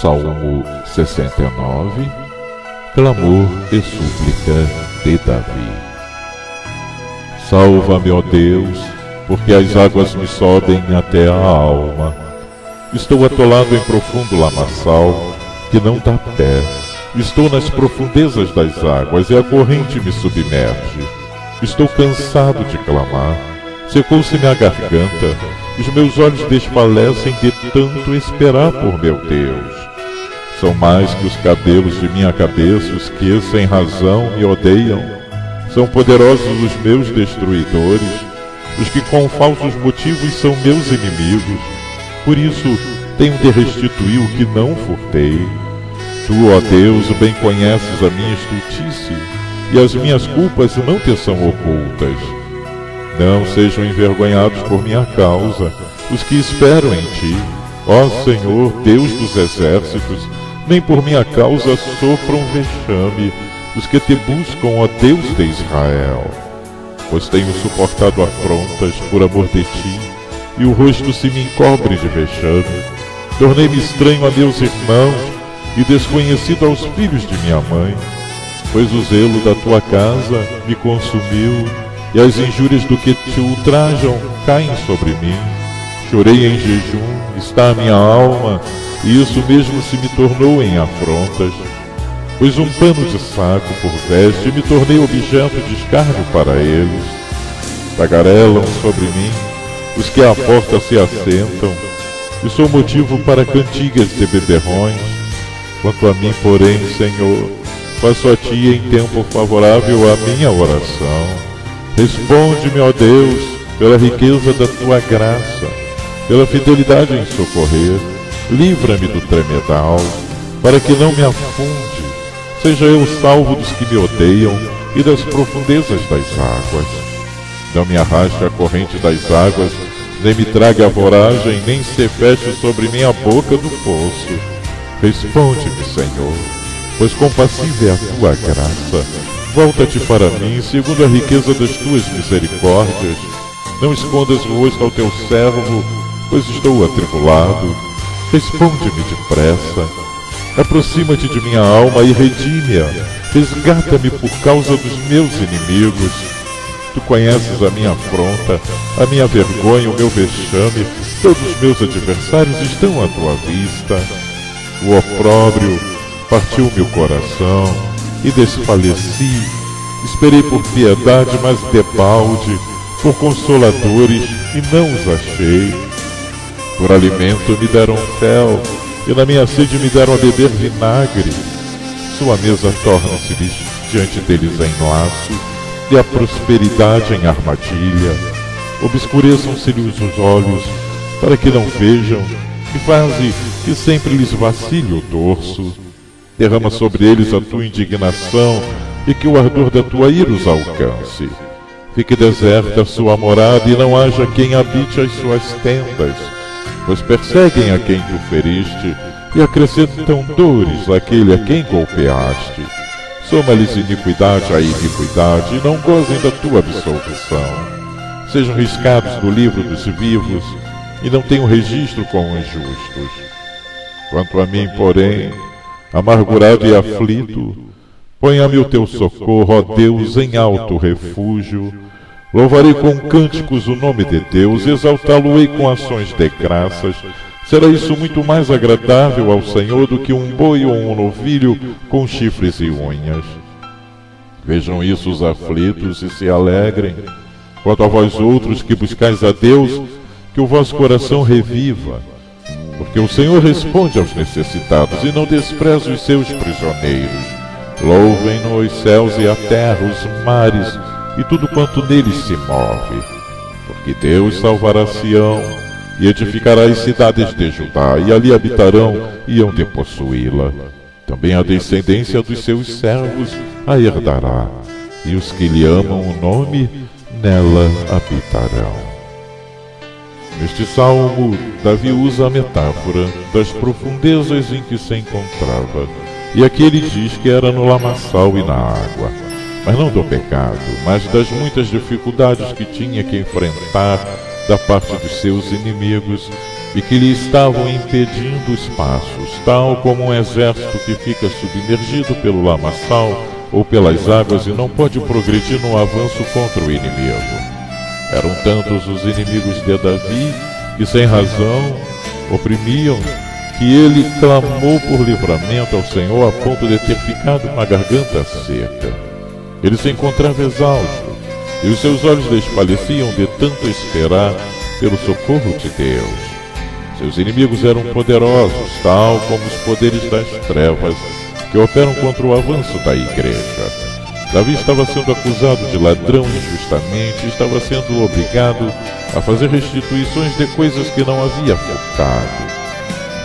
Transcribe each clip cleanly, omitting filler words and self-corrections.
Salmo 69, clamor e súplica de Davi. Salva-me, ó Deus, porque as águas me sobem até a alma. Estou atolado em profundo lamaçal, que não dá pé. Estou nas profundezas das águas e a corrente me submerge. Estou cansado de clamar, secou-se-me a garganta, os meus olhos desfalecem de tanto esperar por meu Deus. São mais que os cabelos de minha cabeça os que, sem razão, me odeiam. São poderosos os meus destruidores, os que com falsos motivos são meus inimigos. Por isso tenho de restituir o que não furtei. Tu, ó Deus, bem conheces a minha estultice, e as minhas culpas não te são ocultas. Não sejam envergonhados por minha causa os que esperam em ti, ó Senhor, Deus dos exércitos, nem por minha causa sofram vexame os que te buscam, ó Deus de Israel. Pois tenho suportado afrontas por amor de ti, e o rosto se me encobre de vexame. Tornei-me estranho a meus irmãos e desconhecido aos filhos de minha mãe, pois o zelo da tua casa me consumiu, e as injúrias do que te ultrajam caem sobre mim. Chorei em jejum, está a minha alma, e isso mesmo se me tornou em afrontas. Pois um pano de saco por veste me tornei objeto de escárnio para eles. Tagarelam sobre mim os que à porta se assentam, e sou motivo para cantigas de beberrões. Quanto a mim, porém, Senhor, faço a ti em tempo favorável a minha oração. Responde-me, ó Deus, pela riqueza da tua graça, pela fidelidade em socorrer. Livra-me do tremedal, para que não me afunde. Seja eu salvo dos que me odeiam e das profundezas das águas. Não me arraste a corrente das águas, nem me traga a voragem, nem se feche sobre mim a boca do poço. Responde-me, Senhor, pois compassiva é a tua graça. Volta-te para mim, segundo a riqueza das tuas misericórdias. Não escondas o rosto ao teu servo, pois estou atribulado. Responde-me depressa. Aproxima-te de minha alma e redime-a. Resgata-me por causa dos meus inimigos. Tu conheces a minha afronta, a minha vergonha, o meu vexame. Todos os meus adversários estão à tua vista. O opróbrio partiu meu coração e desfaleci. Esperei por piedade, mas debalde, por consoladores, e não os achei. Por alimento me deram fel, e na minha sede me deram a beber vinagre. Sua mesa torna-se-lhes diante deles em laço, e a prosperidade em armadilha. Obscureçam-se-lhes os olhos, para que não vejam, e faze que sempre lhes vacile o dorso. Derrama sobre eles a tua indignação, e que o ardor da tua ira os alcance. Fique deserta a sua morada, e não haja quem habite as suas tendas, pois perseguem a quem tu feriste, e acrescentam dores àquele a quem golpeaste. Soma-lhes iniquidade à iniquidade, e não gozem da tua absolvição. Sejam riscados do livro dos vivos, e não tenham registro com os justos. Quanto a mim, porém, amargurado e aflito, ponha-me o teu socorro, ó Deus, em alto refúgio. Louvarei com cânticos o nome de Deus, exaltá-lo-ei com ações de graças. Será isso muito mais agradável ao Senhor do que um boi ou um novilho com chifres e unhas. Vejam isso os aflitos e se alegrem. Quanto a vós outros que buscais a Deus, que o vosso coração reviva. Porque o Senhor responde aos necessitados e não despreza os seus prisioneiros. Louvem-no os céus e a terra, os mares e tudo quanto neles se move. Porque Deus salvará Sião e edificará as cidades de Judá, e ali habitarão e hão de possuí-la. Também a descendência dos seus servos a herdará, e os que lhe amam o nome nela habitarão. Neste salmo, Davi usa a metáfora das profundezas em que se encontrava, e aqui ele diz que era no lamaçal e na água, mas não do pecado, mas das muitas dificuldades que tinha que enfrentar da parte dos seus inimigos, e que lhe estavam impedindo os passos, tal como um exército que fica submergido pelo lamaçal ou pelas águas e não pode progredir no avanço contra o inimigo. Eram tantos os inimigos de Davi que, sem razão, oprimiam, que ele clamou por livramento ao Senhor a ponto de ter ficado com a garganta seca. Ele se encontrava exausto, e os seus olhos desfaleciam de tanto esperar pelo socorro de Deus. Seus inimigos eram poderosos, tal como os poderes das trevas que operam contra o avanço da igreja. Davi estava sendo acusado de ladrão injustamente e estava sendo obrigado a fazer restituições de coisas que não havia furtado.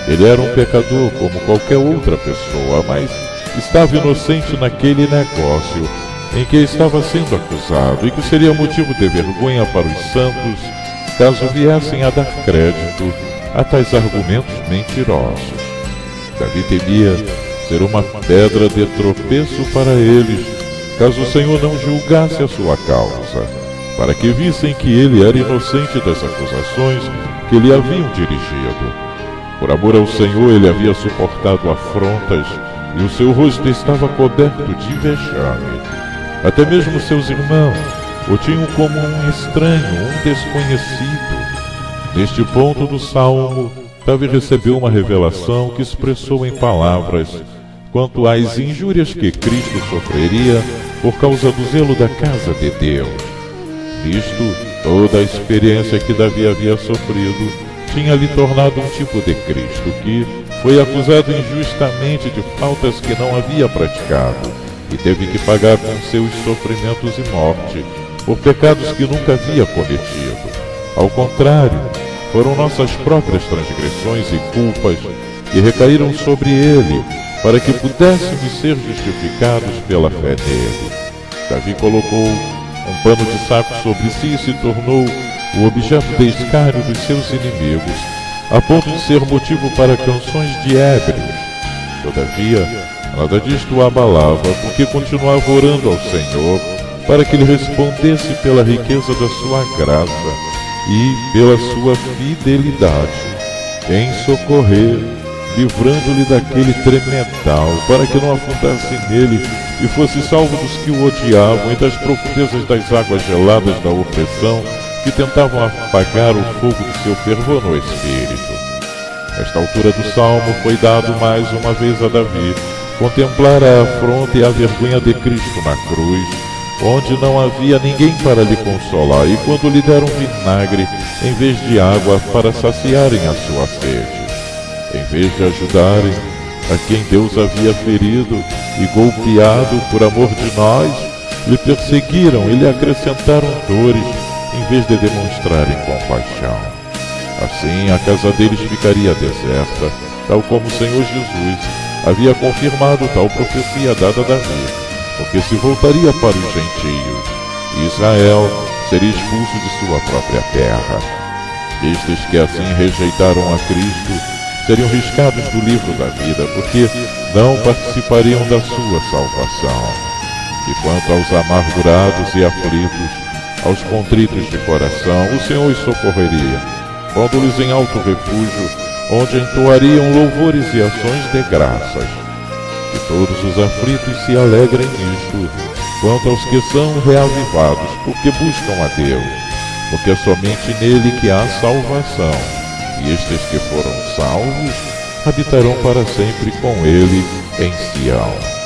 Ele era um pecador como qualquer outra pessoa, mas estava inocente naquele negócio em que estava sendo acusado e que seria motivo de vergonha para os santos caso viessem a dar crédito a tais argumentos mentirosos. Davi temia ser uma pedra de tropeço para eles, caso o Senhor não julgasse a sua causa, para que vissem que ele era inocente das acusações que lhe haviam dirigido. Por amor ao Senhor, ele havia suportado afrontas e o seu rosto estava coberto de vexame. Até mesmo seus irmãos o tinham como um estranho, um desconhecido. Neste ponto do salmo, Davi recebeu uma revelação que expressou em palavras quanto às injúrias que Cristo sofreria por causa do zelo da casa de Deus. Nisto, toda a experiência que Davi havia sofrido tinha lhe tornado um tipo de Cristo que foi acusado injustamente de faltas que não havia praticado e teve que pagar com seus sofrimentos e morte por pecados que nunca havia cometido. Ao contrário, foram nossas próprias transgressões e culpas que recaíram sobre ele, para que pudéssemos ser justificados pela fé nele. Davi colocou um pano de saco sobre si e se tornou o objeto de escárnio dos seus inimigos, a ponto de ser motivo para canções de ébrios. Todavia, nada disto o abalava, porque continuava orando ao Senhor para que ele respondesse pela riqueza da sua graça e pela sua fidelidade em socorrer, livrando-lhe daquele tremedal, para que não afundasse nele e fosse salvo dos que o odiavam e das profundezas das águas geladas da opressão que tentavam apagar o fogo do seu fervor no espírito. Nesta altura do salmo foi dado mais uma vez a Davi contemplar a afronta e a vergonha de Cristo na cruz, onde não havia ninguém para lhe consolar, e quando lhe deram vinagre em vez de água para saciarem a sua sede. Em vez de ajudarem a quem Deus havia ferido e golpeado por amor de nós, lhe perseguiram e lhe acrescentaram dores, em vez de demonstrarem compaixão. Assim a casa deles ficaria deserta, tal como o Senhor Jesus havia confirmado tal profecia dada a Davi, porque se voltaria para os gentios, e Israel seria expulso de sua própria terra. Estes que assim rejeitaram a Cristo seriam riscados do livro da vida, porque não participariam da sua salvação. E quanto aos amargurados e aflitos, aos contritos de coração, o Senhor os socorreria, pondo-lhes em alto refúgio, onde entoariam louvores e ações de graças. Que todos os aflitos se alegrem nisto, quanto aos que são reavivados, porque buscam a Deus, porque é somente nele que há salvação, e estes que foram salvos habitarão para sempre com ele em Sião.